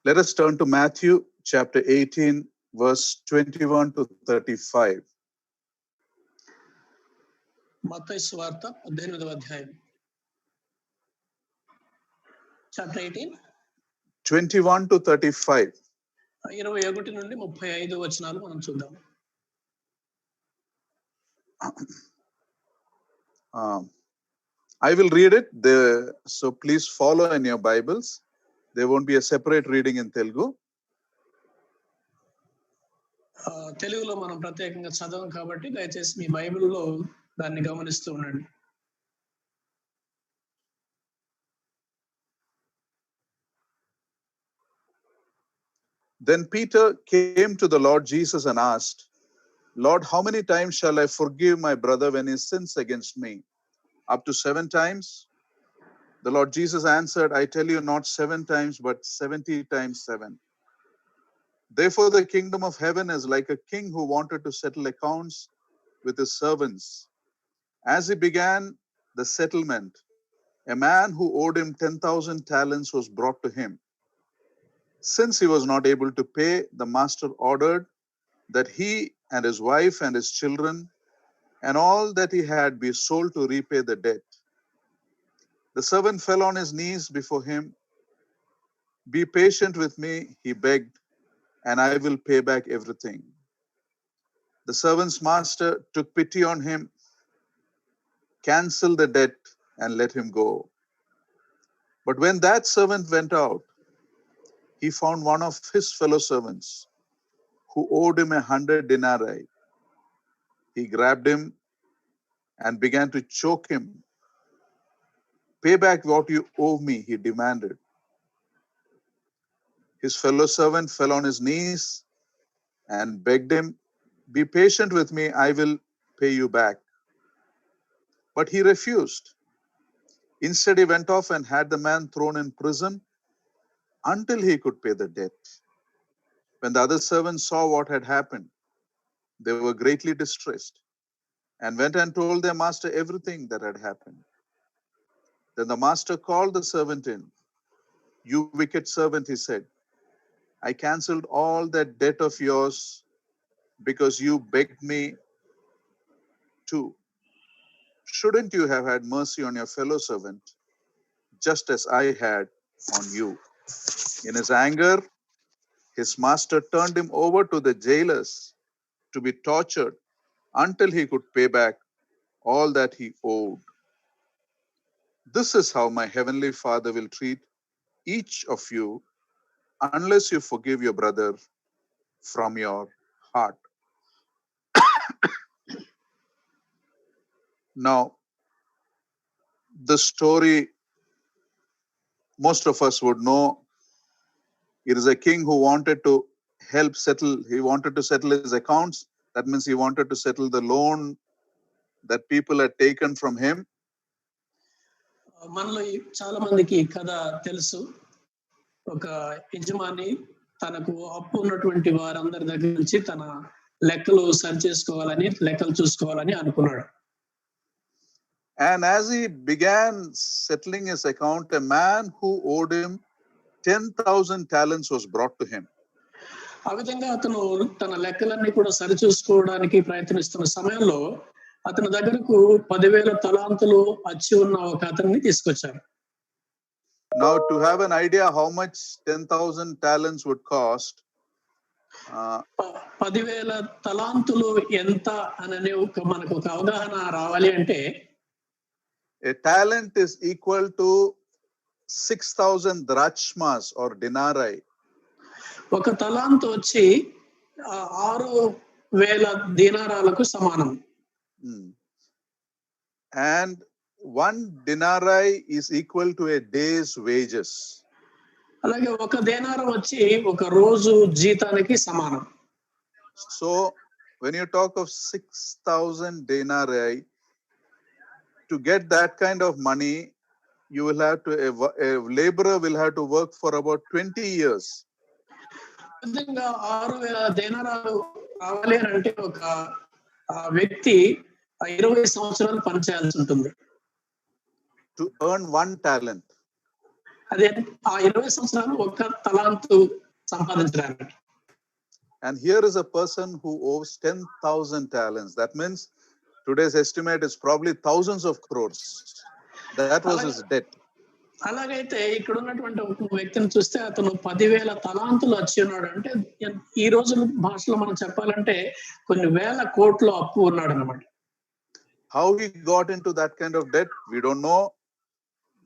Let us turn to Matthew chapter 18, verse 21 to 35. మత్తయి సువార్త 18వ అధ్యాయం. Chapter 18 21 to 35. 21 నుండి 35 వచనాలు మనం చూద్దాం. I will read it, so please follow in your Bibles. There won't be a separate reading in Telugu. తెలుగులో మనం ప్రత్యేకంగా చదవం కాబట్టి దయచేసి మీ బైబిల్లో దాన్ని గమనిస్తూ ఉండండి. Then Peter came to the Lord Jesus and asked, Lord, how many times shall I forgive my brother when he sins against me? Up to 7 times? The Lord Jesus answered, I tell you, not 7 times, but 70 times 7. Therefore, the kingdom of heaven is like a king who wanted to settle accounts with his servants. As he began the settlement, a man who owed him 10,000 talents was brought to him. Since he was not able to pay, the master ordered that he and his wife and his children and all that he had be sold to repay the debt. The servant fell on his knees before him. Be patient with me, he begged, and I will pay back everything. The servant's master took pity on him, canceled the debt, and let him go. But when that servant went out, he found one of his fellow servants who owed him 100 denarii. He grabbed him and began to choke him. Pay back what you owe me, he demanded. His fellow servant fell on his knees and begged him, be patient with me, I will pay you back. But he refused. Instead, he went off and had the man thrown in prison until he could pay the debt. When the other servants saw what had happened, they were greatly distressed and went and told their master everything that had happened. Then the master called the servant in. You wicked servant, he said, I cancelled all that debt of yours because you begged me to. Shouldn't you have had mercy on your fellow servant, just as I had on you? In his anger, his master turned him over to the jailers to be tortured until he could pay back all that he owed. This is how my heavenly Father will treat each of you unless you forgive your brother from your heart. Now, the story most of us would know. It is a king who wanted to he wanted to settle his accounts. That means he wanted to settle the loan that people had taken from him. మనలో చాలా మందికి ఈ కథ తెలుసు. ఒక యజమాని తనకు అప్పు ఉన్నటువంటి వారందరి దగ్గర నుంచి తన లెక్కలు సరి చేసుకోవాలని, లెక్కలు చూసుకోవాలని అనుకున్నాడు. And as he began settling his account, a man who owed him 10,000 talents was brought to him. ఆ విధంగా అతను తన లెక్కలన్నీ కూడా సరి చూసుకోవడానికి ప్రయత్నిస్తున్న సమయంలో అతని దగ్గరకు 10,000 తలాంతులు అచ్చి ఉన్న ఒక అతన్ని తీసుకొచ్చారు. Now, to have an idea how much 10,000 talents would cost, 10,000 తలాంతులు ఎంత అనే మనకు ఒక అవగాహన రావాలి అంటే, a talent is equal to 6,000 drachmas or denarii. ఒక తలాంతు వచ్చి 6,000 దీనారాలకు సమానం. And 1 denarii is equal to a day's wages. అలాగే ఒక దేనారం వచ్చి ఒక రోజు జీతానికి సమానం. So when you talk of 6,000 denarii, to get that kind of money, you will have to a laborer will have to work for about 20 years. విధంగా 6,000 దేనారాలు రావాలి అంటే ఒక వ్యక్తి 20 సంవత్సరాలు పనిచేయాల్సి ఉంటుంది. To earn 1 talent. అదే ఆ 20 సంవత్సరాలు ఒక తలాంతు సంపాదించడానికి. And here is a person who owes 10,000 talents. That means today's estimate is probably thousands of crores. That was his debt. అలాగైతే ఇక్కడ ఉన్నటువంటి ఒక వ్యక్తిని చూస్తే అతను 10,000 తలాంతులు వచ్చి ఉన్నాడు. అంటే ఈ రోజు భాషలో మనం చెప్పాలంటే కొన్ని వేల కోట్ల అప్పు ఉన్నాడు అన్నమాట. How he got into that kind of debt, we don't know.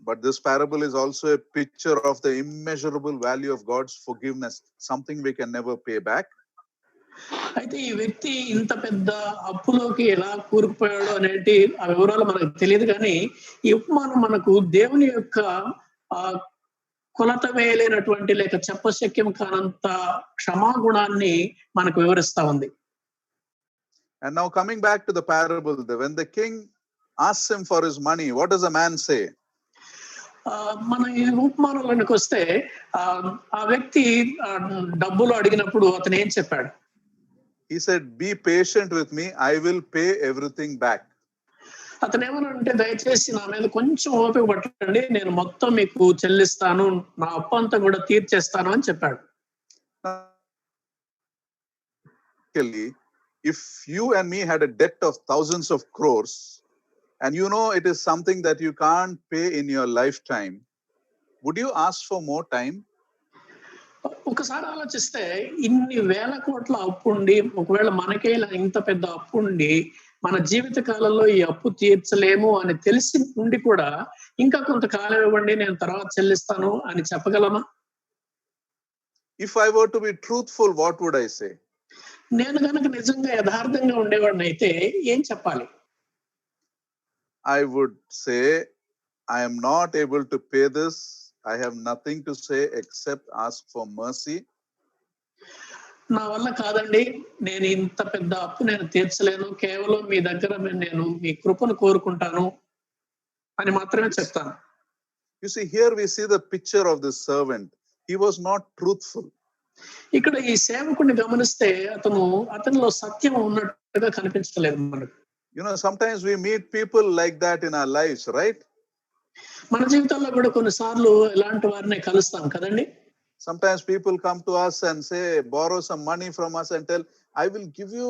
But this parable is also a picture of the immeasurable value of God's forgiveness, something we can never pay back. అయితే ఈ వ్యక్తి ఇంత పెద్ద అప్పులోకి ఎలా కూరుకుపోయాడో అనేటి ఆ వివరాలు మనకు తెలియదు, కానీ ఈ ఉపమానం మనకు దేవుని యొక్క ఆ కొలత వేయలేనటువంటి లేక చెప్పశక్యం కానంత క్షమాగుణాన్ని మనకు వివరిస్తా ఉంది. And now coming back to the parable, when the king asks him for his money, what does the man say? మన ఈ ఉపమానంలోనికి వస్తే ఆ వ్యక్తి డబ్బులు అడిగినప్పుడు అతను ఏం చెప్పాడు? He said, be patient with me, I will pay everything back. అతను ఏమనంటే, దయచేసి నా మీద కొంచెం ఓపిక పట్టండి, నేను మొత్తం మీకు చెల్లిస్తాను, నా అప్పు అంతా కూడా తీర్చేస్తాను అని చెప్పాడు. If you and me had a debt of thousands of crores, and you know it is something that you can't pay in your lifetime, would you ask for more time? ఒకసారి ఆలోచిస్తే ఇన్ని వేల కోట్ల అప్పు ఉండి, ఒకవేళ మనకే ఇంత పెద్ద అప్పు ఉండి మన జీవిత కాలంలో ఈ అప్పు తీర్చలేము అని తెలిసి ఉండి కూడా ఇంకా కొంతకాలం ఇవ్వండి, నేను తర్వాత చెల్లిస్తాను అని చెప్పగలమా? If I were to be truthful, what would I say? నేను కనుక నిజంగా యథార్థంగా ఉండేవాడిని అయితే ఏం చెప్పాలి? I would say, I am not able to pay this. I have nothing to say except ask for mercy. నా వల్ల కాదండి, నేను ఇంత పెద్ద అప్పు నేను తీర్చలేను, కేవలం మీ దగ్గర నేను మీ కృపను కోరుకుంటాను అని మాత్రమే చెప్తాను. You see, here we see the picture of this servant. He was not truthful. ఇక్కడ ఈ సేవకుడిని గమనిస్తే అతనిలో సత్యం ఉన్నట్టుగా కనిపించలేదు మనకు. You know, sometimes we meet people like that in our lives, right? మన జీవితాల్లో కూడా కొన్నిసార్లు ఇలాంటి వారిని కలుస్తాం కదండి. Sometimes people come to us and say, borrow some money from us and tell, I will give you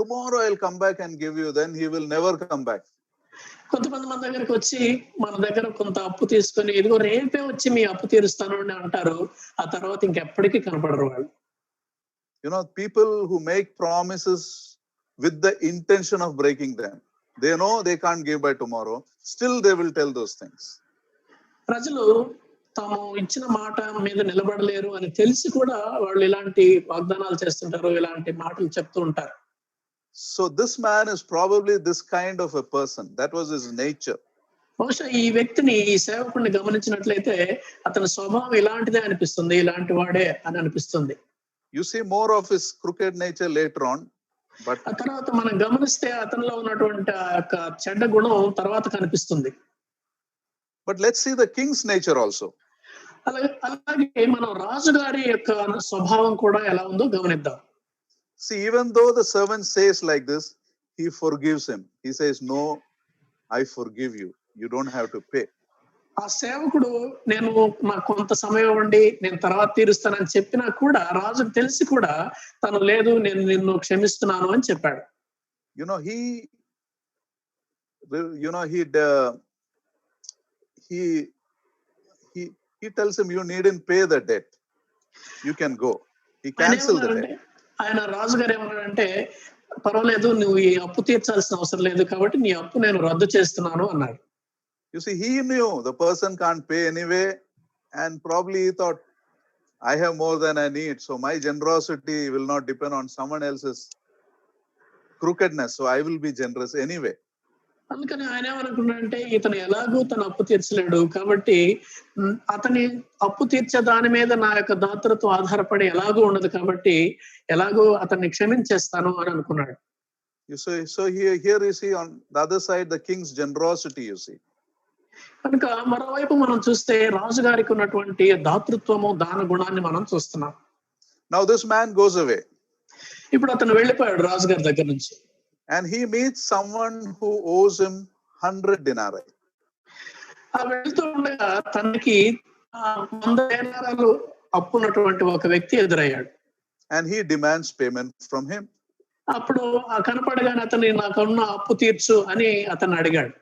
tomorrow, I'll come back and give you. Then he will never come back. కొంతమంది మన దగ్గరకు వచ్చి మన దగ్గర కొంత అప్పు తీసుకొని, ఇదిగో రేపే వచ్చి మీ అప్పు తీరుస్తాను అని అంటారు. ఆ తర్వాత ఇంకెప్పటికీ కనపడరు వాళ్ళు. You know, people who make promises with the intention of breaking them. They know they can't give by tomorrow. Still they will tell those things. ప్రజలు తాము ఇచ్చిన మాట మీద నిలబడలేరు అని తెలిసి కూడా వాళ్ళు ఇలాంటి వాగ్దానాలు చేస్తుంటారు, ఇలాంటి మాటలు చెప్తూ ఉంటారు. So this man is probably this kind of a person. That was his nature. బహుశా ఈ వ్యక్తిని, ఈ సేవకుడిని గమనించినట్లయితే అతని స్వభావం ఇలాంటిదే అనిపిస్తుంది, ఇలాంటి వాడే అని అనిపిస్తుంది. You see more of his crooked nature later on. But ఆ తర్వాత మనం గమనిస్తే అతనిలో ఉన్నటువంటి ఆ యొక్క చెడ్డ గుణం తర్వాత కనిపిస్తుంది. But let's see the king's nature also. అలాగే మనం రాజుగారి యొక్క స్వభావం కూడా ఎలా ఉందో గమనిద్దాం. See, even though the servant says like this, he forgives him. He says, no, I forgive you. You don't have to pay. ఆ సేవకుడు నేను నాకు కొంత సమయం ఇవ్వండి, నేను తర్వాత తీరుస్తానని చెప్పినా కూడా రాజుకు తెలిసి కూడా తను లేదు, నేను నిన్ను క్షమిస్తున్నాను అని చెప్పాడు. He tells him, you needn't pay the debt. You can go. He canceled the debt. ఆయన రాజుగారు ఏమన్నాడంటే, పర్వాలేదు, నువ్వు ఈ అప్పు తీర్చాల్సిన అవసరం లేదు కాబట్టి నీ అప్పు నేను రద్దు చేస్తున్నాను అన్నాడు. You see, he knew the person can't pay anyway, and probably he thought, I have more than I need, so my generosity will not depend on someone else's crookedness, so I will be generous anyway. అందుకని ఆయన ఏమనుకున్నాడంటే, ఇతను ఎలాగూ తన అప్పు తీర్చలేడు కాబట్టి అతని అప్పు తీర్చే దాని మీద నా యొక్క దాతృత్వం ఆధారపడి ఎలాగూ ఉండదు కాబట్టి ఎలాగూ అతన్ని క్షమించేస్తాను అని అనుకున్నాడు. So here you see on the other side the king's generosity, you see. కనుక మరోవైపు మనం చూస్తే రాజుగారికి ఉన్నటువంటి దాతృత్వము, దాన గుణాన్ని మనం చూస్తున్నాం. Now this man goes away. ఇప్పుడు అతను వెళ్ళిపోయాడు రాజుగారి దగ్గర నుంచి. And he meets someone who owes him 100 denarii. ఆ వెళ్తూ ఉండగా తనకి 100 దేనారాలు అప్పున్నటువంటి ఒక వ్యక్తి ఎదురయ్యాడు. and he demands payment from him. అప్పుడు కనపడగానే అతని నాకున్న అప్పు తీర్చు అని అతన్ని అడిగాడు.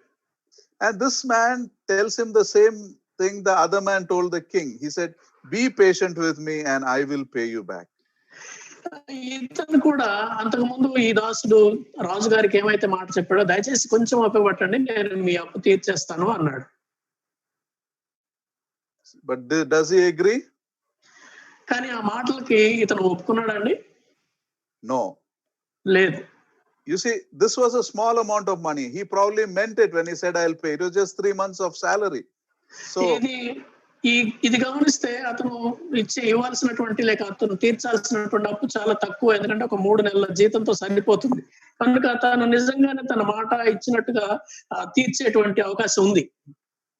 And this man tells him the same thing the other man told the king. He said, be patient with me and I will pay you back. ఇతను కూడా అంతకు ముందు ఈ దాసుడు రాజుగారికి ఏమైతే మాట చెప్పాడో, దయచేసి కొంచెం ఓపిక పట్టండి, నేను మీ అప్పు తీర్చేస్తాను అన్నాడు. But does he agree? కానీ ఆ మాటలకి ఇతను ఒప్పుకున్నాడండి? No. లేదు. You see, this was a small amount of money. He probably meant it when he said, I'll pay. It was just 3 months of salary. So ఇది గమనిస్తే అతను ఇవ్వాల్సినటువంటి లేక అతను తీర్చాల్సినటువంటి అప్పు చాలా తక్కువ. ఎందుకంటే ఒక 3 నెలల జీతంతో సరిపోతుంది. కనుక తను నిజంగానే తన మాట ఇచ్చినట్టుగా తీర్చేటువంటి అవకాశం ఉంది.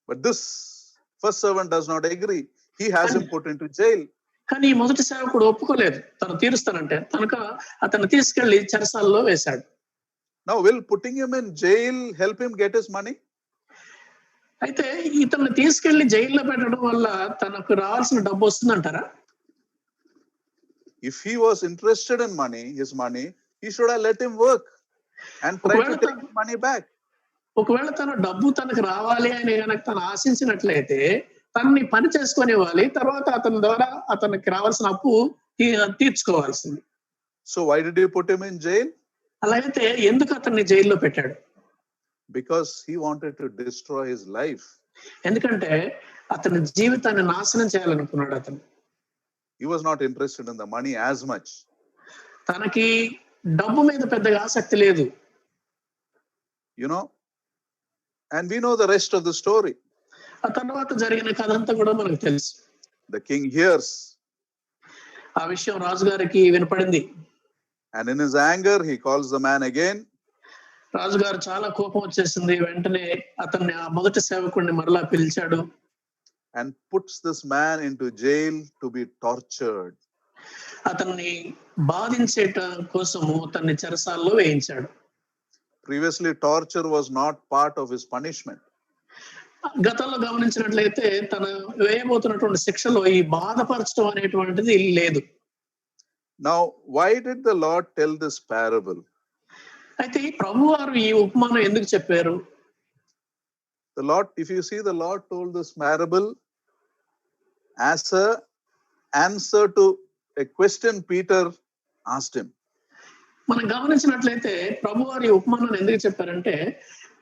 But this first servant does not agree. He has him put into jail. కానీ ఈ మొదటి సేవకుడు ఒప్పుకోలేదు తను తీరుస్తానంటే. కనుక అతను తీసుకెళ్లి చెరసాలలో వేశాడు. Now will putting him in jail help him get his money? అయితే ఇతన్ని తీసుకెళ్లి జైల్లో పెట్టడం వల్ల తనకు రావాల్సిన డబ్బు వస్తుందంటారా? If he was interested in money, his money, he should have let him work and try to take his money back. ఒకవేళ తన డబ్బు తనకు రావాలి అని కనుక తను ఆశించినట్లయితే తనని పని చేసుకునేవాలి, తర్వాత అతని ద్వారా అతనికి రావాల్సిన అప్పు తీర్చుకోవాల్సింది. So why did you put him in jail? అలాగైతే ఎందుకు అతన్ని జైల్లో పెట్టాడు? Because he wanted to destroy his life. ఎందుకంటే అతని జీవితాన్ని నాశనం చేయాలనుకున్నాడు అతను. He was not interested in the money as much. తనకి డబ్బు మీద పెద్దగా ఆసక్తి లేదు. You know, and we know the rest of the story. ఆ తర్వాత జరిగిన కథ అంతా కూడా మనకు తెలుసు. The king hears. ఆ విషయం రాజుగారికి వినపడింది. And in his anger he calls the man again. రాజుగారు చాలా కోపం వచ్చేసింది. వెంటనే అతన్ని ఆ మొదటి సేవకుడిని మరలా పిలిచాడు. And puts this man into jail to be tortured. అతన్ని బాధించేట కోసము అతన్ని చెరసాలలో వేయించాడు. Previously torture was not part of his punishment. గతంలో గమనించినట్లయితే తన వేయబోతున్నటువంటి శిక్షలో ఈ బాధపరచడం అనేటువంటిది లేదు. Now why did the Lord tell this parable? అయితే ప్రభువారు ఈ ఉపమానం ఎందుకు చెప్పారు? The Lord, if you see, the Lord told this parable as a answer to a question Peter asked him. మనం గమనించినట్లయితే ప్రభువారు ఈ ఉపమానాన్ని ఎందుకు చెప్పారంటే,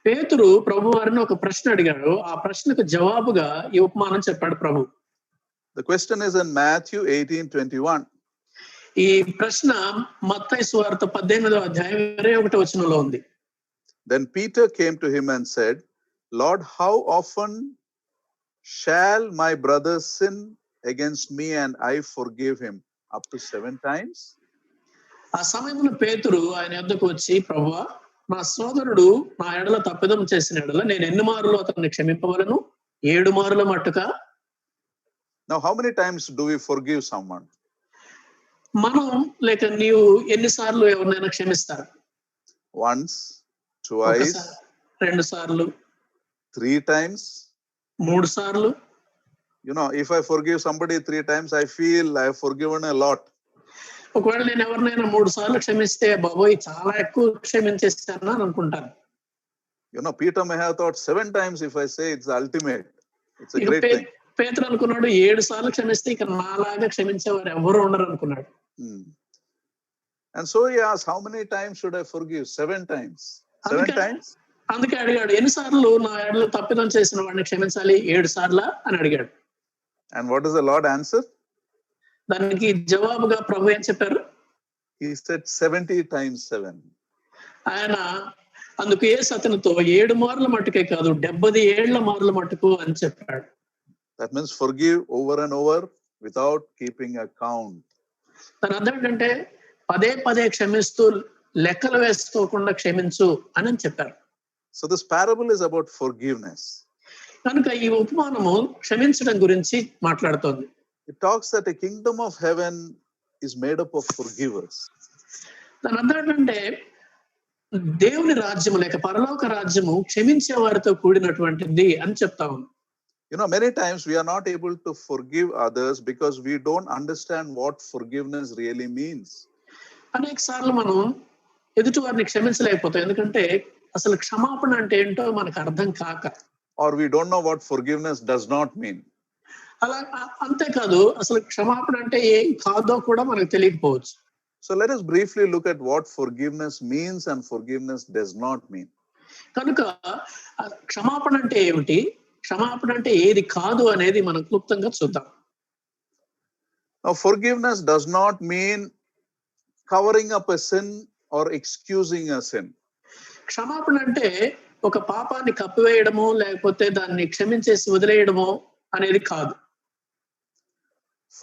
పేతురు ప్రభువారిని ఒక ప్రశ్న అడిగాడు. ఆ ప్రశ్నకు జవాబుగా ఈ ఉపమానం చెప్పాడు ప్రభు. The question is in Matthew 18:21. ఈ ప్రశ్న మత్తయి సువార్త 18వ అధ్యాయం 21వ వచనంలో ఉంది. Then Peter came to him and said, Lord, how often shall my brother sin against me and I forgive him? Up to 7 times? ఆ సమయంలో పేతురు ఆయన యొద్దకు వచ్చి, ప్రభువా, నా సోదరుడు నా ఎడల తప్పిదం చేసిన ఎడల నేను ఎన్ని మారులు అతన్ని క్షమింపవలను? 7 మారుల మట్టుగా? Now how many times do we forgive someone? మనం లేక నీవు ఎన్నిసార్లు ఎవరినైనా క్షమిస్తారు? Once, twice, 2 సార్లు, 3 times. 3 సార్లు. You know, if I forgive somebody 3 times, I feel I have forgiven a lot. ఒకవేళ నేను ఎవరినైనా 3 సార్లు క్షమిస్తే బాబోయ్ చాలా ఎక్కువ క్షమించేస్తాను అని అనుకుంటాను. You know, Peter may have thought 7 times if I say it's the ultimate. It's a great thing. పేతురు అనుకున్నాడు 7 సార్లు క్షమిస్తే ఇక నాలాగా క్షమించేవారు ఎవరు ఉండరు అనుకున్నాడు. And so he asked, how many times should I forgive? 7 times. 7 times? అందుకే అడిగాడు, ఎన్నిసార్లు నా ఎడల తప్పిదం చేసిన వాడిని క్షమించాలి? 7 సార్లా అని అడిగాడు. And what does the Lord answer? దానికి జవాబుగా ప్రభు ఏం చెప్పారు? He said 70 times 7. ఆయన అందుకు యేసు అతనితో 7 మార్ల మట్టుకే కాదు 70 ఏళ్ల మార్ల మట్టుకు అని చెప్పాడు. That means forgive over and over without keeping a count. దాని అర్థం ఏంటంటే పదే పదే క్షమిస్తూ లెక్కలు వేసుకోకుండా క్షమించు అని చెప్పారు. So this parable is about forgiveness. కనుక ఈ ఉపమానము క్షమించడం గురించి మాట్లాడుతోంది. It talks that a kingdom of heaven is made up of forgivers. దాని అర్థం ఏంటంటే దేవుని రాజ్యము లేక పరలోక రాజ్యము క్షమించే వారితో కూడినటువంటిది అని చెప్తా ఉంది. You know, many times we are not able to forgive others because we don't understand what forgiveness really means. అనేక సార్లు మనం ఎదుటి వారిని క్షమించలేకపోతాం, ఎందుకంటే అసలు క్షమాపణ అంటే ఏంటో మనకు అర్థం కాక. Or we don't know what forgiveness does not mean. అలా అంతేకాదు అసలు క్షమాపణ అంటే ఏం కాదో కూడా మనకు తెలియకపోవచ్చు. So let us briefly look at what forgiveness means and forgiveness does not mean. కనుక క్షమాపణ అంటే ఏమిటి, క్షమాపణ అంటే ఏది కాదు అనేది మనం క్లుప్తంగా చూద్దాం. Now, forgiveness does not mean covering up a sin or excusing a sin. క్షమాపణ అంటే ఒక పాపాన్ని కప్పివేయడమో లేకపోతే దాన్ని క్షమించేసి వదిలేయడమో అనేది కాదు.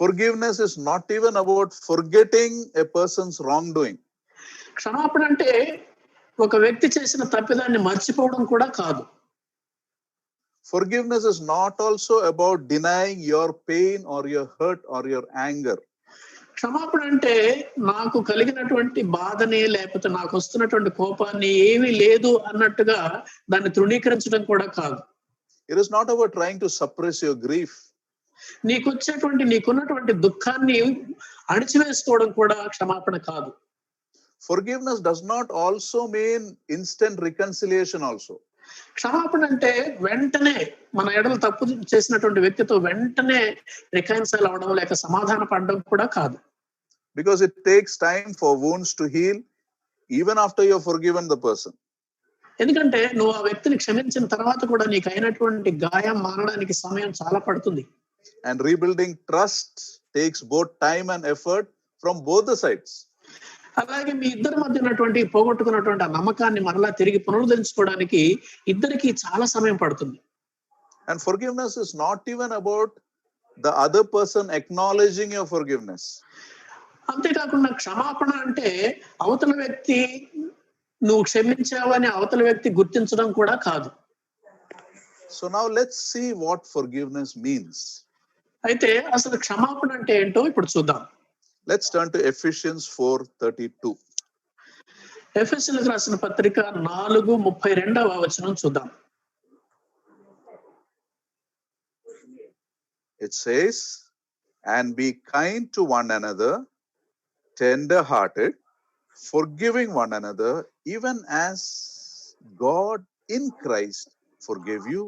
Forgiveness is not even about forgetting a person's wrongdoing. క్షమాపణ అంటే ఒక వ్యక్తి చేసిన తప్పిదాన్ని మర్చిపోవడం కూడా కాదు. Forgiveness is not also about denying your pain or your hurt or your anger. క్షమాపణ అంటే నాకు కలిగినటువంటి బాధని లేకపోతే నాకు వస్తున్నటువంటి కోపాన్ని ఏమీ లేదు అన్నట్టుగా దాన్ని తృణీకరించడం కూడా కాదు. It is not about trying to suppress your grief. నీకున్నటువంటి దుఃఖాన్ని అణిచివేసుకోవడం కూడా క్షమాపణ కాదు. Forgiveness does not also mean instant reconciliation also. క్షమాపణ అంటే వెంటనే మన ఎడల తప్పు చేసినటువంటి వ్యక్తితో వెంటనే రికన్సైల్ అవడం లేక సమాధాన పడడం కూడా కాదు. Because it takes time for wounds to heal even after you have forgiven the person. ఎందుకంటే నువ్వు ఆ వ్యక్తిని క్షమించిన తర్వాత కూడా నీకు అయినటువంటి గాయం మానడానికి సమయం చాలా పడుతుంది. And rebuilding trust takes both time and effort from both the sides. అలాగే మీ ఇద్దరి మధ్య ఉన్నటువంటి పోగొట్టుకున్నటువంటి ఆ నమ్మకాన్ని మరలా తిరిగి పునరుద్ధరించుకోవడానికి ఇద్దరికి చాలా సమయం పడుతుంది. And forgiveness is not even about the other person acknowledging your forgiveness. అంతేకాకుండా క్షమాపణ అంటే అవతల వ్యక్తి నువ్వు క్షమించావని అవతల వ్యక్తి గుర్తించడం కూడా కాదు. So now let's see what forgiveness means. అయితే అసలు క్షమాపణ అంటే ఏంటో ఇప్పుడు చూద్దాం. Let's turn to Ephesians 4:32. ఎఫెసీయులకు రాసిన పత్రిక 4:32 చూద్దాం. It says, and be kind to one another, tender-hearted, forgiving one another, even as God in Christ forgave you.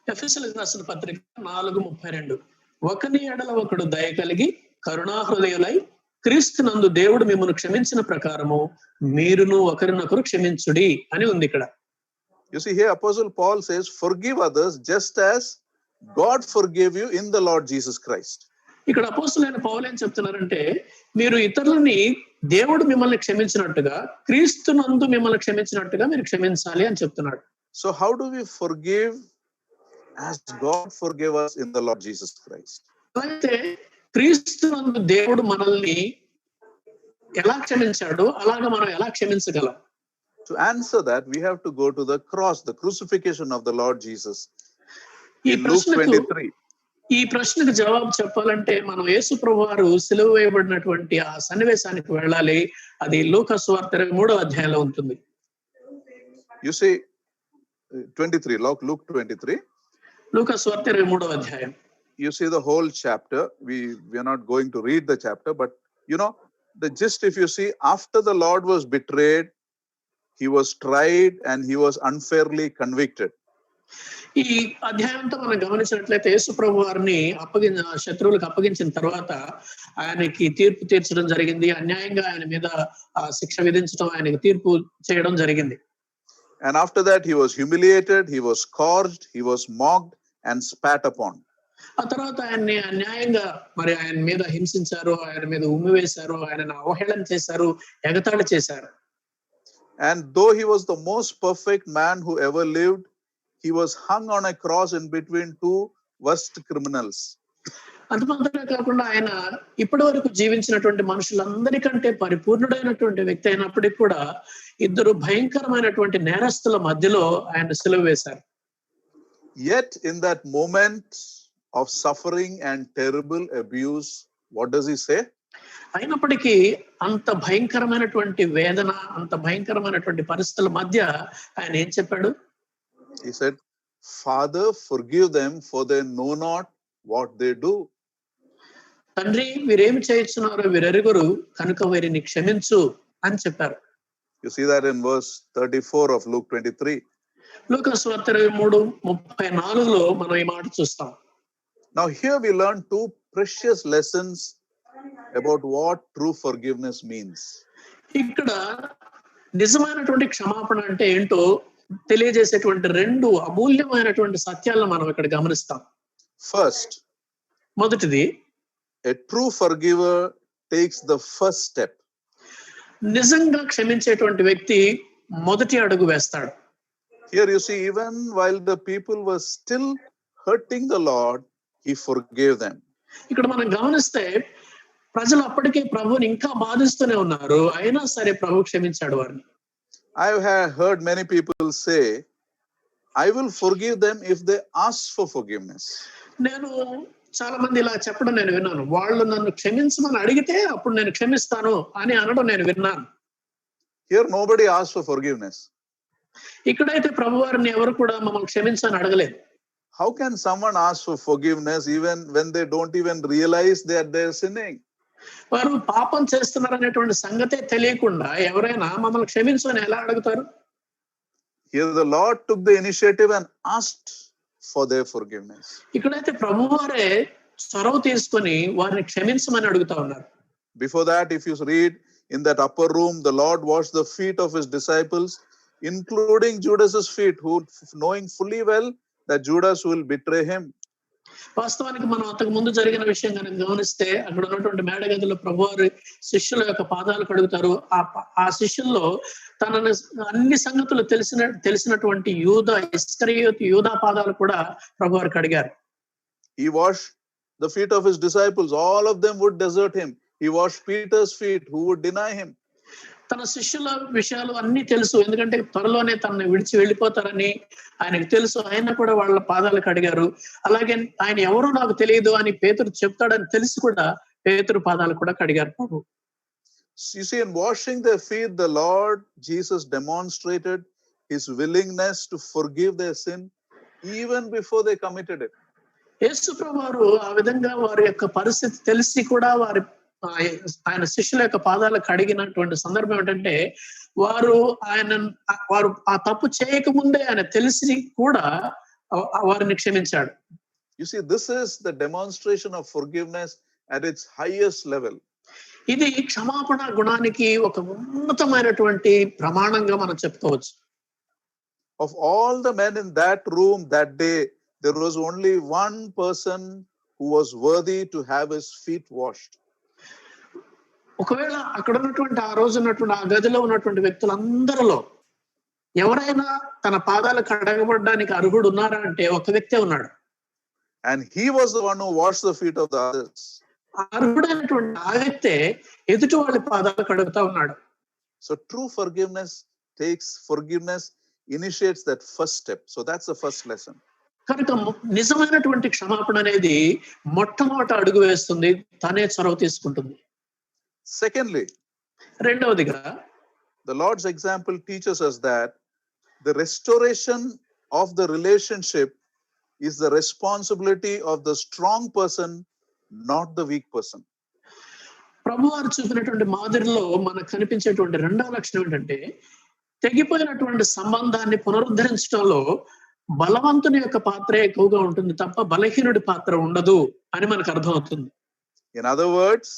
ఎఫెసీయులకు రాసిన పత్రిక 4:32 ఒకని ఎడల ఒకడు దయ కలిగి కరుణాహృదయులై క్రీస్తునందు దేవుడు మిమ్మల్ని క్షమించిన ప్రకారము మీరును ఒకరినొకరు క్షమించుడి అని ఉంది ఇక్కడ. You see here Apostle Paul says, forgive others just as God forgave you in the Lord Jesus Christ. ఇక్కడ అపోస్తలుడైన పౌలు ఏం చెప్తున్నారంటే మీరు ఇతరులని దేవుడు మిమ్మల్ని క్షమించినట్టుగా క్రీస్తునందు మిమ్మల్ని క్షమించినట్టుగా మీరు క్షమించాలి అని చెప్తున్నాడు. So how do we forgive as God forgave us in the Lord Jesus Christ? అయితే క్రీస్తునందు దేవుడు మనల్ని ఎలా క్షమించాడో అలాగా మనం ఎలా క్షమించగలం? To answer that, we have to go to the cross, the crucifixion of the Lord Jesus. In Luke 23. ఈ ప్రశ్నకు జవాబు చెప్పాలంటే మనం యేసు ప్రభువారు సిలువ వేయబడినటువంటి ఆ సన్నివేశానికి వెళ్ళాలి. అది లూకా సువార్త 23వ ఉంటుంది. You see 23, Luke 23. లూకా సువార్త 23వ. You see the whole chapter. We are not going to read the chapter, but you know the gist. If you see, after the Lord was betrayed, he was tried and he was unfairly convicted. ఈ అధ్యాయంతో మనం గమనించినట్లయితే యేసు ప్రభు వారిని శత్రువులకు అప్పగించిన తర్వాత ఆయనకి తీర్పు తీర్చడం జరిగింది. అన్యాయంగా ఆయన మీద శిక్ష విధించడం, ఆయనకి తీర్పు చేయడం జరిగింది. And after that he was humiliated, he was scourged, he was mocked and spat upon. ఆ తర్వాత ఆయన్ని అన్యాయంగా మరి ఆయన మీద హింసించారు, ఆయన మీద ఉమ్మివేశారు, ఆయనను అవహేళన చేశారు, ఎగతాళి చేశారు. And though he was the most perfect man who ever lived, he was hung on a cross in between two worst criminals. అంతమాత్రమే కాకుండా ఆయన ఇప్పటి వరకు జీవించినటువంటి మనుషులందరికంటే పరిపూర్ణుడైనటువంటి వ్యక్తి అయినప్పటికీ కూడా ఇద్దరు భయంకరమైనటువంటి నేరస్తుల మధ్యలో ఆయన సిలువ వేశారు. Yet in that moment of suffering and terrible abuse, what does he say? అయినప్పటికీ అంత భయంకరమైనటువంటి వేదన, అంత భయంకరమైనటువంటి పరిస్థితుల మధ్య ఆయన ఏం చెప్పాడు? He said, Father, forgive them, for they know not what they do. తండ్రి వీరేమి చేయుచున్నారో వీరెరుగురు కనుక వీరిని క్షమించు అని చెప్పారు. You see that in verse 34 of Luke 23. లూకా సువార్త 23:34లో మనం ఈ మాట చూస్తాం. Now here we learn two precious lessons about what true forgiveness means. ఇక్కడ నిజమైనటువంటి క్షమాపణ అంటే ఏంటో తెలియజేసేటువంటి రెండు అమూల్యమైనటువంటి సత్యాలను మనం ఇక్కడ గమనిస్తాం. First, మొదటిది, a true forgiver takes the first step. నిజంగా క్షమించేటువంటి వ్యక్తి మొదటి అడుగు వేస్తాడు. Here you see, even while the people were still hurting the Lord, he forgave them. ఇక్కడ మనం గమనిస్తే ప్రజలు అప్పటికే ప్రభువుని ఇంకా బాధిస్తూనే ఉన్నారు, అయినా సరే ప్రభు క్షమించాడు వారిని. I have heard many people say, I will forgive them if they ask for forgiveness. నేను చాలా మంది ఇలా చెప్పడం నేను విన్నాను. వాళ్ళు నన్ను క్షమించమని అడిగితే అప్పుడు నేను క్షమిస్తాను అని అనడం నేను విన్నాను. Here nobody asked for forgiveness. ఇక్కడైతే ప్రభు వారిని ఎవరు కూడా మమ్మల్ని క్షమించని అడగలేదు. How can someone ask for forgiveness even when they don't even realize that they're sinning? వారు పాపం చేస్తున్నారనేటువంటి సంగతే తెలియకుండా ఎవరైనా మమ్మల్ని క్షమించని ఎలా అడుగుతారు? Here the Lord took the initiative and asked for their forgiveness. ఇక్కడైతే ప్రభు వారే చొరవ తీసుకొని వారిని క్షమించమని అడుగుతా ఉన్నారు. Before that, if you read in that upper room, the Lord washed the feet of his disciples, including Judas's feet, who knowing fully well that Judas will betray him. వాస్తవానికి మనం అంతకు ముందు జరిగిన విషయం కనుక గమనిస్తే అక్కడ ఉన్నటువంటి మేడగదిలో ప్రభువారు శిష్యుల యొక్క పాదాలు కడుగుతారు. ఆ శిష్యుల్లో తనను అన్ని సంగతులు తెలిసినటువంటి యూదా పాదాలు కూడా ప్రభువారు కడిగారు. He washed the feet of his disciples. All of them would desert him. He washed Peter's feet, who would deny him. తన శిష్యుల విషయాలు అన్ని తెలుసు, ఎందుకంటే త్వరలోనే తనని విడిచి వెళ్ళిపోతారని ఆయనకు తెలుసు. ఆయన కూడా వాళ్ళ పాదాలు కడిగారు. అలాగే ఆయన ఎవరో నాకు తెలియదు అని పేతురు చెప్తాడని తెలిసి కూడా పేతురు పాదాలు కూడా కడిగారు ప్రభు. You see, in washing their feet, the Lord Jesus demonstrated his willingness to forgive their sin even before they committed it. యేసు ప్రభువారు ఆ విధంగా వారి యొక్క పరిస్థితి తెలిసి కూడా ఆయన శిష్యుల యొక్క పాదాలు కడిగినటువంటి సందర్భం ఏంటంటే వారు ఆ తప్పు చేయకముందే ఆయన తెలిసి కూడా వారిని క్షమించాడు. You see, this is the demonstration of forgiveness at its highest level. ఇది క్షమాపణ గుణానికి ఒక ఉన్నతమైనటువంటి ప్రమాణంగా మనం చెప్పుకోవచ్చు. Of all the men in that room that day, there was only one person who was worthy to have his feet washed. ఒకవేళ అక్కడ ఉన్నటువంటి ఆ రోజు ఉన్నటువంటి ఆ గదిలో ఉన్నటువంటి వ్యక్తులందరిలో ఎవరైనా తన పాదాలు కడగబడడానికి అర్హుడు ఉన్నారా అంటే ఒక వ్యక్తే ఉన్నాడు. And he was the one who washed the feet of the others. అర్హుడైనటువంటి ఆ వ్యక్తే ఎదుటి వాళ్ళ పాదాలు కడుగుతా ఉన్నాడు. So true forgiveness initiates that first step. So that's the first lesson. కనుక నిజమైనటువంటి క్షమాపణ అనేది మొట్టమొదట అడుగు వేస్తుంది, తనే చొరవ తీసుకుంటుంది. Secondly, రెండవదిగా the Lord's example teaches us that the restoration of the relationship is the responsibility of the strong person, not the weak person. ప్రభువారు చూపినటువంటి మాదిరిలో మనకు కనిపించేటువంటి రెండవ లక్షణం ఏంటంటే తెగిపోయినటువంటి సంబంధాన్ని పునరుద్ధరించడంలో బలవంతుని యొక్క పాత్ర ఎక్కువగా ఉంటుంది తప్ప బలహీనుడి పాత్ర ఉండదు అని మనకు అర్థమవుతుంది. In other words,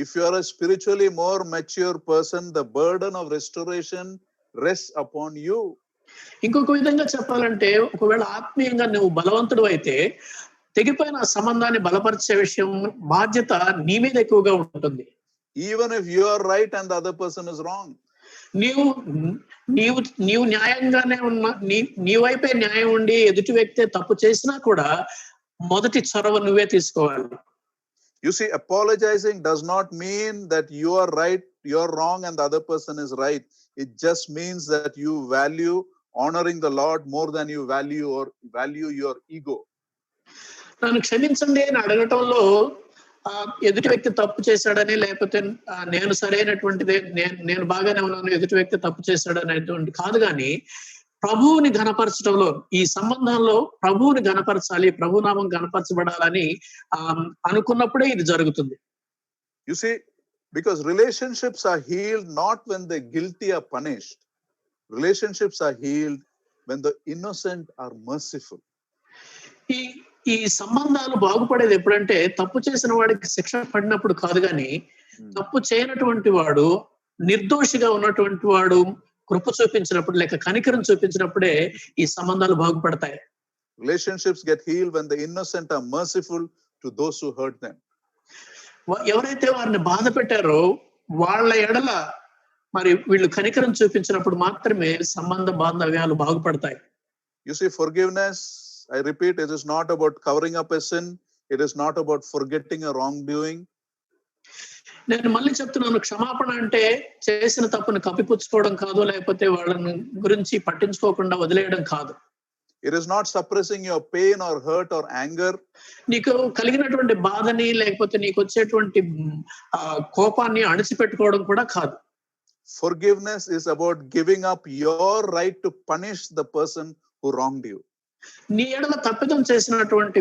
if you are a spiritually more mature person, the burden of restoration rests upon you. ఇంకొక విధంగా చెప్పాలంటే ఒకవేళ ఆత్మీయంగా నువ్వు బలవంతుడు అయితే తెగిపోయిన సంబంధాన్ని బలపరిచే విషయం బాధ్యత నీ మీద ఎక్కువగా ఉంటుంది. Even if you are right and the other person is wrong. నీవు న్యాయంగానే ఉన్నా, నీ వైపే న్యాయం ఉండి ఎదుటి వ్యక్తి తప్పు చేసినా కూడా మొదటి చొరవ నువ్వే తీసుకోవాలి. You see, apologizing does not mean that you are right, you are wrong and the other person is right. It just means that you value honoring the Lord more than you value your ego. నన్ను క్షమించండి అని అడగటంలో ఎదుటి వ్యక్తి తప్పు చేశాడని, లేకపోతే నేను సరైనటువంటిదే, నేను బాగానే ఉన్నాను, ఎదుటి వ్యక్తి తప్పు చేశాడు అనేటువంటి కాదు. కానీ ప్రభువుని ఘనపరచడంలో, ఈ సంబంధంలో ప్రభువుని ఘనపరచాలి, ప్రభునామం ఘనపరచబడాలని అనుకున్నప్పుడే ఇది జరుగుతుంది. You see, because relationships are healed not when the guilty are punished. Relationships are healed when the innocent are merciful. ఈ ఈ సంబంధాలు బాగుపడేది ఎప్పుడంటే తప్పు చేసిన వాడికి శిక్ష పడినప్పుడు కాదు, కానీ తప్పు చేయనటువంటి వాడు, నిర్దోషిగా ఉన్నటువంటి వాడు కృప చూపించినప్పుడు, లేక కనికరం చూపించినప్పుడే ఈ సంబంధాలు బాగుపడతాయి. Relationships get healed when the innocent are merciful to those who hurt them. ఎవరైతే వారిని బాధ పెట్టారో వాళ్ళ ఎడల మరి వీళ్ళు కనికరం చూపించినప్పుడు మాత్రమే సంబంధ బాంధవ్యాలు బాగుపడతాయి. You see, forgiveness, I repeat, it is not about covering up a sin. It is not about forgetting a wrongdoing. నేను మళ్ళీ చెప్తున్నాను, క్షమాపణ అంటే చేసిన తప్పును కప్పిపుచ్చుకోవడం కాదు, లేకపోతే వాళ్ళని గురించి పట్టించుకోకుండా వదిలేయడం కాదు. It is not suppressing your pain or hurt or anger. నీకు కలిగినటువంటి బాధని, లేకపోతే నీకు వచ్చేటువంటి కోపాన్ని అణిచిపెట్టుకోవడం కూడా కాదు. Forgiveness is about giving up your right to punish the person who wronged you. నీ ఎడల తప్పిదం చేసినటువంటి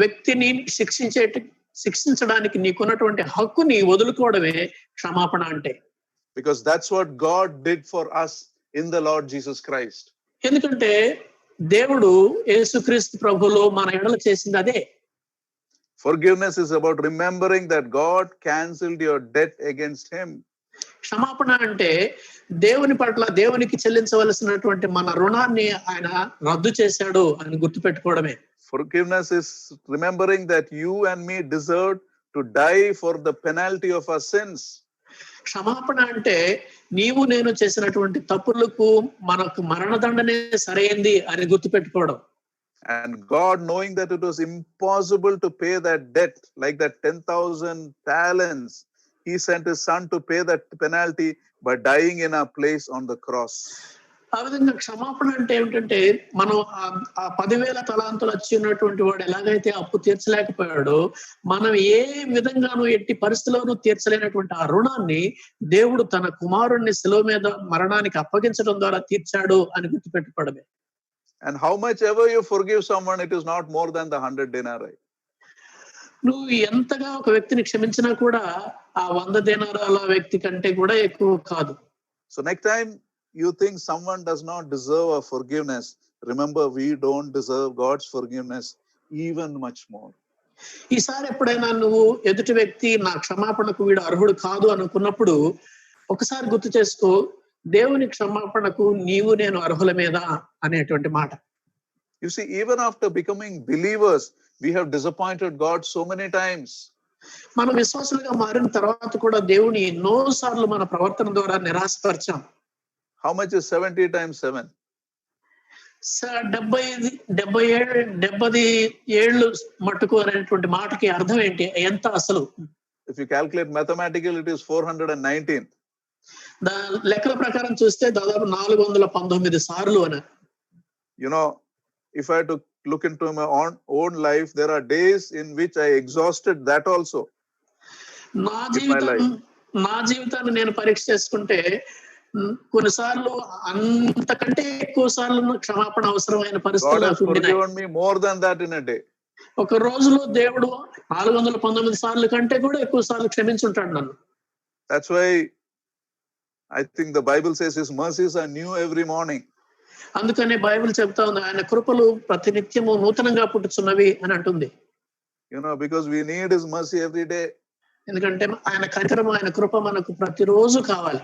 వ్యక్తిని శిక్షించడానికి నీకున్నటువంటి హక్కుని వదులుకోవడమే క్షమాపణ అంటే. Because that's what God did for us in the Lord Jesus Christ. ఎందుకంటే దేవుడు యేసుక్రీస్తు ప్రభువులో మన ఎడల చేసింది అదే. Forgiveness is about remembering that God cancelled your debt against him. క్షమాపణ అంటే దేవుని పట్ల, దేవునికి చెల్లించవలసినటువంటి మన రుణాన్ని ఆయన రద్దు చేశాడు అని గుర్తుపెట్టుకోవడమే. Forgiveness is remembering that you and me deserved to die for the penalty of our sins. క్షమాపణ అంటే నీవు నేను చేసినటువంటి తప్పులకు మనకు మరణదండనే సరైంది అని గుర్తుపెట్టుకోవడం. And God, knowing that it was impossible to pay that debt, like that 10,000 talents, he sent his son to pay that penalty by dying in our place on the cross. ఆ విధంగా క్షమాపణ అంటే ఏమిటంటే, మనం ఆ 10,000 తలాంతులు వచ్చి ఉన్నటువంటి వాడు ఎలాగైతే అప్పు తీర్చలేకపోయాడో, మనం ఏ విధంగానూ ఎట్టి పరిస్థితుల్లోనూ తీర్చలేనటువంటి ఆ రుణాన్ని దేవుడు తన కుమారుణ్ణి శిలువ మీద మరణానికి అప్పగించడం ద్వారా తీర్చాడు అని గుర్తుపెట్టుకోవడమే. And how much ever you forgive someone, it is not more than the 100 denarii. నువ్వు ఎంతగా ఒక వ్యక్తిని క్షమించినా కూడా ఆ 100 దేనారాల వ్యక్తి కంటే కూడా ఎక్కువ కాదు. So next time you think someone does not deserve our forgiveness, remember we don't deserve God's forgiveness even much more. ఈసారి ఎప్పుడైనా నువ్వు ఎదుటి వ్యక్తి నా క్షమాపణకు వీడు అర్హుడు కాదు అనుకున్నప్పుడు ఒకసారి గుర్తు చేసుకో, దేవుని క్షమాపణకు నీవు నేను అర్హులమేదా అనేటువంటి మాట. You see, even after becoming believers, we have disappointed God so many times. మనం విశ్వాసులుగా మారిన తర్వాత కూడా దేవుని ఎన్నో సార్లు మన ప్రవర్తన ద్వారా నిరాశపరిచాం. How much is 70 times 7? 70 ఏళ్ళు మట్టుకు అనేటువంటి మాటకి అర్థం ఏంటి, ఎంత అసలు? If you calculate mathematically, it is 419. లెక్కల ప్రకారం చూస్తే దాదాపు 419 సార్లు అని. You know, if I had to look into my own life, there are days in which I exhausted that also. నా జీవితాన్ని నేను పరీక్ష చేసుకుంటే కొన్నిసార్లు అంతకంటే ఎక్కువ సార్లు క్షమాపణ అవసరమైన పరిస్థితులు more than that in a day. ఒక రోజులో దేవుడు 419 సార్లు కంటే కూడా ఎక్కువ సార్లు క్షమించుంటాడు నన్ను. That's why I think the Bible says his mercies are new every morning. అందుకనే బైబిల్ చెప్తా ఉంది, ఆయన కృపలు ప్రతినిత్యము నూతనంగా పుట్టుచున్నవి అని అంటుంది. You know, because we need his mercy every day. ఎందుకంటే ఆయన కనికరం, ఆయన కృప మనకు ప్రతిరోజు కావాలి.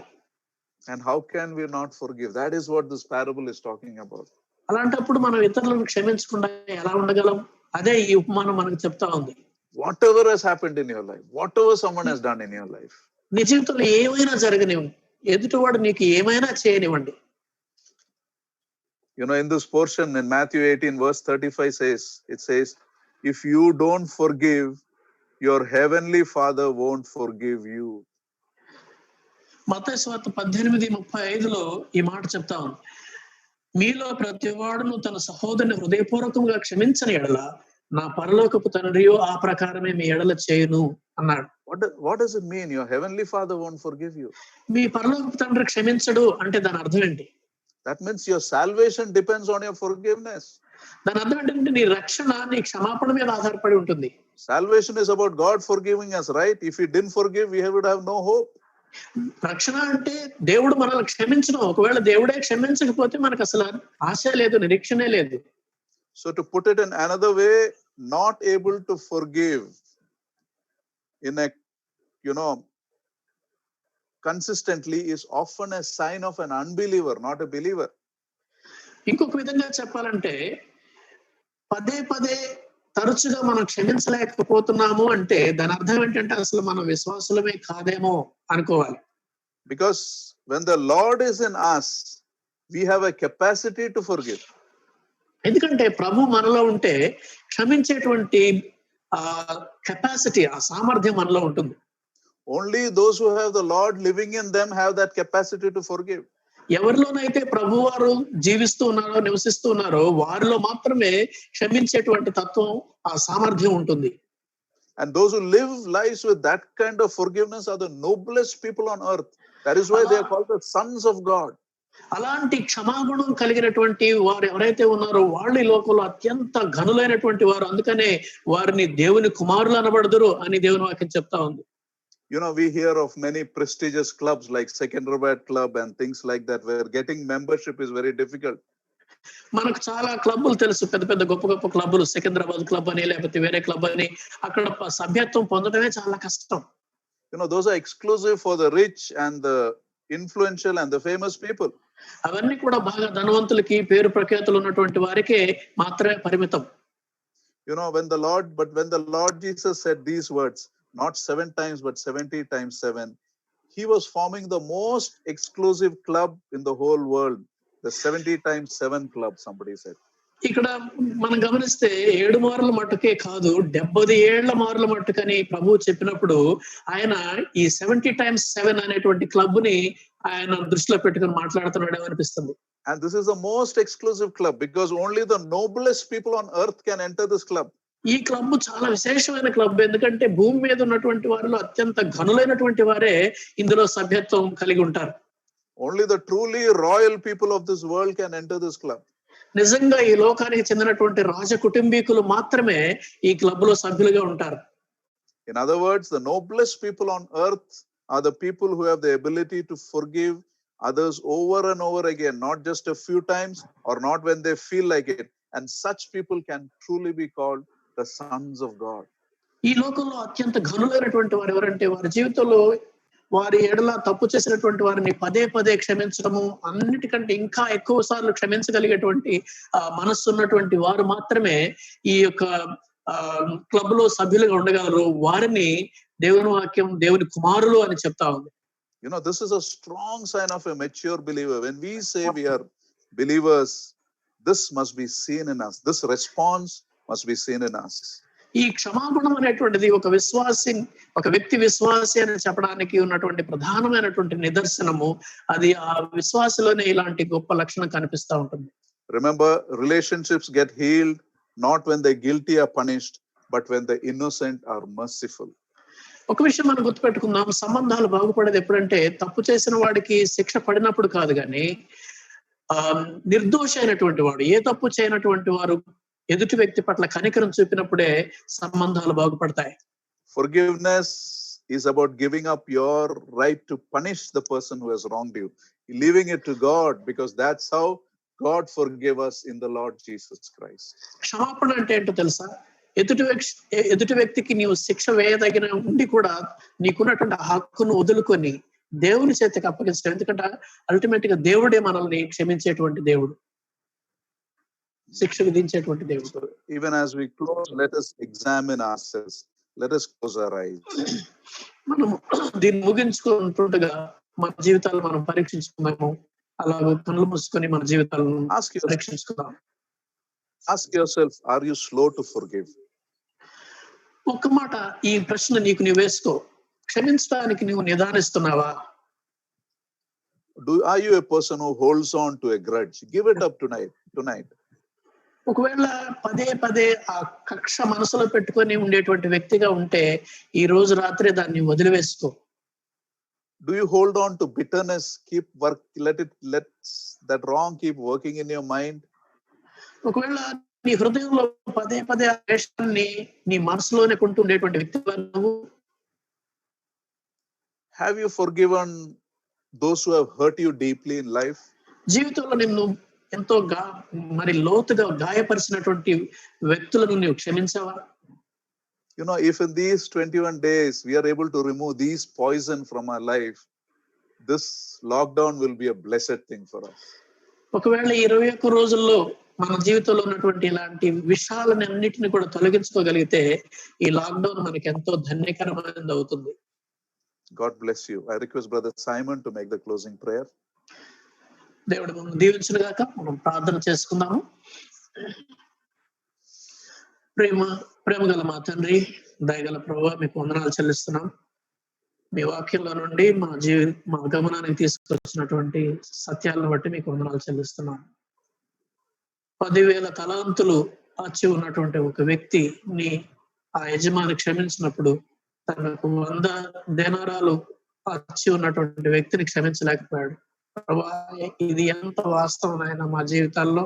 And how can we not forgive? That is what this parable is talking about. అలాంటప్పుడు మనం ఇతరులను క్షమించకుండా ఎలా ఉండగలం? అదే ఈ ఉపమానం మనకు చెప్తా ఉంది. Whatever has happened in your life, whatever someone has done in your life, నీ జీవితంలో ఏమైనా జరగనివ్వండి, ఎదుటివాడు నీకు ఏమైనా చేయనివ్వండి. You know, in this portion in Matthew 18 verse 35 it says, if you don't forgive, your heavenly Father won't forgive you. మత్తయి సువార్త 18:35లో ఈ మాట చెప్తా ఉంది, మీలో ప్రతివాడును తన సహోదరుని హృదయపూర్వకంగా క్షమించని ఎడల నా పరలోకపు తండ్రియో ఆ ప్రకారమే మీ ఎడల చేయును అన్నాడు. What does it mean? Your heavenly Father won't forgive you? మీ పరలోకపు తండ్రి క్షమించడు అంటే దాని అర్థం ఏంటి? That means your salvation depends on your forgiveness. దాని అర్థం ఏంటంటే నీ రక్షణ నీ క్షమాపణ మీద ఆధారపడి ఉంటుంది. Salvation is about God forgiving us, right? If He didn't forgive, we would have no hope. రక్షణ అంటే దేవుడు మనల్ని క్షమించడం. ఒకవేళ దేవుడే క్షమించకపోతే మనకు అసలు ఆశ లేదు, నిరీక్షణే లేదు. So to put it in another way, not able to forgive in a, consistently is often a sign of an unbeliever, not a believer. ఇంకొక విధంగా చెప్పాలంటే పదే పదే తరచుగా మనం క్షమించలేకపోతున్నాము అంటే దాని అర్థం ఏంటంటే అసలు మనం విశ్వాసులమే కాదేమో అనుకోవాలి. Because when the Lord is in us, we have a capacity to forgive. ఎందుకంటే ప్రభు మనలో ఉంటే క్షమించేటువంటి కెపాసిటీ, ఆ సామర్థ్యం మనలో ఉంటుంది. Only those who have the Lord living in them have that capacity to forgive. ఎవరిలోనైతే ప్రభు వారు జీవిస్తూ ఉన్నారో, నివసిస్తూ ఉన్నారో వారిలో మాత్రమే క్షమించేటువంటి తత్వం, ఆ సామర్థ్యం ఉంటుంది. And those who live lives with that kind of forgiveness are the noblest people on earth. That is why they are called the sons of God. అలాంటి క్షమాగుణం కలిగినటువంటి వారు ఎవరైతే ఉన్నారో వాళ్ళు ఈ లోకంలో అత్యంత ఘనులైనటువంటి వారు. అందుకనే వారిని దేవుని కుమారులు అనబడదురు అని దేవుని వాక్యం చెప్తా ఉంది. We hear of many prestigious clubs like Secunderabad Club and things like that, where getting membership is very difficult. మనకు చాలా క్లబ్బులు తెలుసు, పెద్ద పెద్ద గొప్ప గొప్ప క్లబ్బులు, సికింద్రాబాద్ క్లబ్ అని లేకపోతే వేరే క్లబ్ అని. అక్కడ సభ్యత్వం పొందడమే చాలా కష్టం. Those are exclusive for the rich and the influential and the famous people. అవన్నీ కూడా బాగా ధనవంతులకి, పేరు ప్రఖ్యాతులు ఉన్నటువంటి వారికే మాత్రమే పరిమితం. When the Lord Jesus said these words, not 7 times but 70 times 7, He was forming the most exclusive club in the whole world, the 70 times 7 club, somebody said. ఇక్కడ మనం గమనిస్తే 7 మార్ల మట్టుకే కాదు, 70 ఏళ్ల మార్ల మట్టుకని ప్రభువు చెప్పినప్పుడు ఆయన ఈ 70 times 7 అనేటువంటి క్లబ్ ని ఆయన దృష్టిలో పెట్టుకుని మాట్లాడుతున్నాడు అనిపిస్తుంది. And this is the most exclusive club because only the noblest people on earth can enter this club. ఈ క్లబ్ చాలా విశేషమైన క్లబ్. ఎందుకంటే భూమి మీద ఉన్నటువంటి వారిలో అత్యంత ఘనులైనటువంటి వారే ఇందులో సభ్యత్వం కలిగి ఉంటారు. Only the truly royal people of this world can enter this club. నిజంగా ఈ లోకానికి చెందినటువంటి రాజ కుటుంబీకులు మాత్రమే ఈ క్లబ్ లో సభ్యులుగా ఉంటారు. In other words, the noblest people on earth are the people who have the ability to forgive others over and over again, not just a few times or not when they feel like it. And such people can truly be called the sons of God. ఈ లోకంలో అత్యంత ఘనులైనటువంటి వారు ఎవరంటే వారి జీవితంలో వారి ఎడల తప్పు చేసినటువంటి వారిని పదే పదే క్షమించడము, అన్నిటికంటే ఇంకా ఎక్కువ సార్లు క్షమించగలిగేటువంటి మనస్సు ఉన్నటువంటి వారు మాత్రమే ఈ యొక్క క్లబ్ లో సభ్యులుగా ఉండగలరు. వారిని దేవుని వాక్యం దేవుని కుమారులు అని చెప్తా ఉంది. This is a strong sign of a mature believer. When we say we are believers, this must be seen in us. This response must be seen in us. ఈ క్షమాగుణం అనేటువంటిది ఒక వ్యక్తి విశ్వాసి అని చెప్పడానికి ఉన్నటువంటి ప్రధానమైనటువంటి నిదర్శనము. అది ఆ విశ్వాసలోనే ఇలాంటి గొప్ప లక్షణం కనిపిస్తా ఉంటుంది. Remember, relationships get healed not when the guilty are punished, but when the innocent are merciful. ఒక విషయం మనం గుర్తుపెట్టుకుందాం, సంబంధాలు బాగుపడేది ఎప్పుడంటే తప్పు చేసిన వాడికి శిక్ష పడినప్పుడు కాదు, కానీ నిర్దోష అయినటువంటి వాడు, ఏ తప్పు చేయనటువంటి వారు ఎదుటి వ్యక్తి పట్ల కనికరం చూపినప్పుడే సంబంధాలు బాగుపడతాయి. Forgiveness is about giving up your right to punish the person who has wronged you, leaving it to God, because that's how God forgave us in the Lord Jesus Christ. క్షమాపణ అంటే ఏంటో తెలుసా? ఎదుటి వ్యక్తికి నీవు శిక్ష వేయదగిన ఉండి కూడా నీకున్నటువంటి హక్కును వదులుకొని దేవుని చేతికి అప్పగించడం. ఎందుకంటే అల్టిమేట్ గా దేవుడే మనల్ని క్షమించేటువంటి దేవుడు, శిక్ష విధించేటువంటి దేవుడు. Even as we close, let us examine ourselves. Let us close our eyes. మనం దీన్ని ముగించుకుంటుండగా మన జీవితాలు మనం పరీక్షించుకున్నాము. అలాగే కళ్ళు మూసుకొని మన జీవితాలను పరీక్షించుకుందాం. Ask yourself, are you slow to forgive? ఒక్క మాట ఈ ప్రశ్న నీకు నీవు వేసుకో. క్షమించడానికి నువ్వు నిదానిస్తున్నావా? Are you a person who holds on to a grudge? Give it up tonight. ఒకవేళ పదే పదే ఆ కక్ష మనసులో పెట్టుకొని ఉండేటువంటి వ్యక్తిగా ఉంటే ఈ రోజు రాత్రి దాన్ని వదిలివేసుకో. Do you hold on to bitterness? Let that wrong keep working in your mind, ఒకవేళ నీ హృదయంలో పదే పదే ఆ ద్వేషాన్ని నీ మనసులోనే కొంటుండేటువంటి వ్యక్తి నువ్వు have you forgiven those who have hurt you deeply in life? జీవితంలో నిన్ను ఎంతో మరి లోతుగా గాయపరిచినటువంటి వ్యక్తులను నీవు క్షమించావా? You know, if in these 21 days we are able to remove these poison from our life, this lockdown will be a blessed thing for us. ఒకవేళ 21 రోజుల్లో మన జీవితంలో ఉన్నటువంటి ఇలాంటి విషయాలను అన్నిటిని కూడా తొలగించుకోగలిగితే ఈ లాక్డౌన్ మనకి ఎంతో ధన్యకరమైనది అవుతుంది. God bless you. I request Brother Simon to make the closing prayer. దేవుడు మనం దీవించును గాక. మనం ప్రార్థన చేసుకుందాము. ప్రేమ గల మా తండ్రి, దయగల ప్రభువా, మీకు వందనాలు చెల్లిస్తున్నాం. మీ వాక్యంలో నుండి మా గమనానికి తీసుకొచ్చినటువంటి సత్యాలను బట్టి మీకు వందనాలు చెల్లిస్తున్నాం. 10,000 తలాంతులు అచ్చి ఉన్నటువంటి ఒక వ్యక్తిని ఆ యజమాని క్షమించినప్పుడు తనకు 100 దేనారాలు అచ్చి ఉన్నటువంటి వ్యక్తిని క్షమించలేకపోయాడు. ప్రభువా, ఇది ఎంత వాస్తవం అయినా మా జీవితాల్లో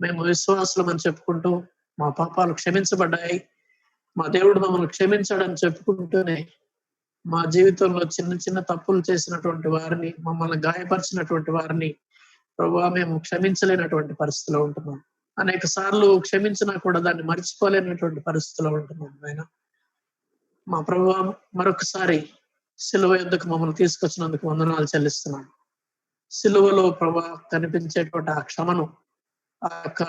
మేము విశ్వాసులం అని చెప్పుకుంటూ మా పాపాలు క్షమించబడ్డాయి, మా దేవుడు మమ్మల్ని క్షమించాడని చెప్పుకుంటూనే మా జీవితంలో చిన్న చిన్న తప్పులు చేసినటువంటి వారిని, మమ్మల్ని గాయపరిచినటువంటి వారిని ప్రభువా మేము క్షమించలేనటువంటి పరిస్థితిలో ఉంటున్నాం. అనేక సార్లు క్షమించినా కూడా దాన్ని మర్చిపోలేనటువంటి పరిస్థితిలో ఉంటున్నాం. ఆయన మా ప్రభువా, మరొకసారి సిలువ యొద్దకు మమ్మల్ని తీసుకొచ్చినందుకు వందనాలు చెల్లిస్తున్నాం. సిలువలో ప్రభువా కనిపించేటువంటి ఆ క్షమను, ఆ యొక్క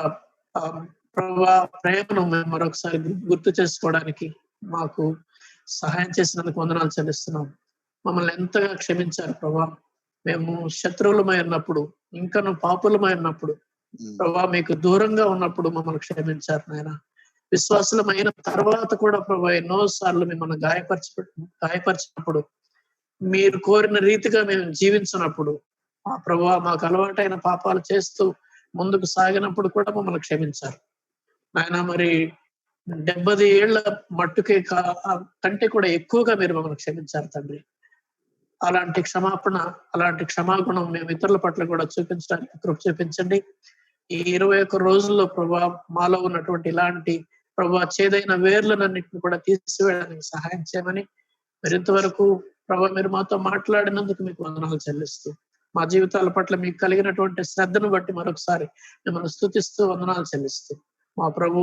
ప్రభువా ప్రేమను మేము మరొకసారి గుర్తు చేసుకోవడానికి మాకు సహాయం చేసినందుకు వందనాలు చెల్లిస్తున్నాం. మమ్మల్ని ఎంతగా క్షమించారు ప్రభువా. మేము శత్రువులమై ఉన్నప్పుడు, ఇంకను పాపులమై ఉన్నప్పుడు ప్రభువా, మీకు దూరంగా ఉన్నప్పుడు మమ్మల్ని క్షమించారు నాయన. విశ్వాసులమైన తర్వాత కూడా ప్రభువా ఎన్నో సార్లు మిమ్మల్ని గాయపరిచినప్పుడు, మీరు కోరిన రీతిగా మేము జీవించినప్పుడు, ఆ ప్రభువా మాకు అలవాటైన పాపాలు చేస్తూ ముందుకు సాగినప్పుడు కూడా మమ్మల్ని క్షమించారు నాయన. మరి 70 ఏళ్ల మట్టుకే కంటే కూడా ఎక్కువగా మీరు మమ్మల్ని క్షమించారు తండ్రి. అలాంటి క్షమాపణ, అలాంటి క్షమాగుణం మేము ఇతరుల పట్ల కూడా చూపించడానికి కృప చూపించండి. ఈ 21 రోజుల్లో ప్రభా మాలో ఉన్నటువంటి ఇలాంటి ప్రభా చేదైన వేర్లనన్నింటిని కూడా తీసివేయడానికి సహాయం చేయమని, మరి ఇంతవరకు ప్రభా మీరు మాతో మాట్లాడినందుకు మీకు వందనాలు చెల్లిస్తూ, మా జీవితాల పట్ల మీకు కలిగినటువంటి శ్రద్ధను బట్టి మరొకసారి మిమ్మల్ని స్తుతిస్తూ వందనాలు చెల్లిస్తూ, మా ప్రభు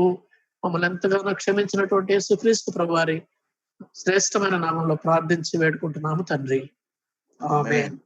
మమ్మల్ని ఎంతగానో క్షమించినటువంటి యేసుక్రీస్తు ప్రభు వారి శ్రేష్టమైన నామంలో ప్రార్థించి వేడుకుంటున్నాము తండ్రి. ఆమేన్.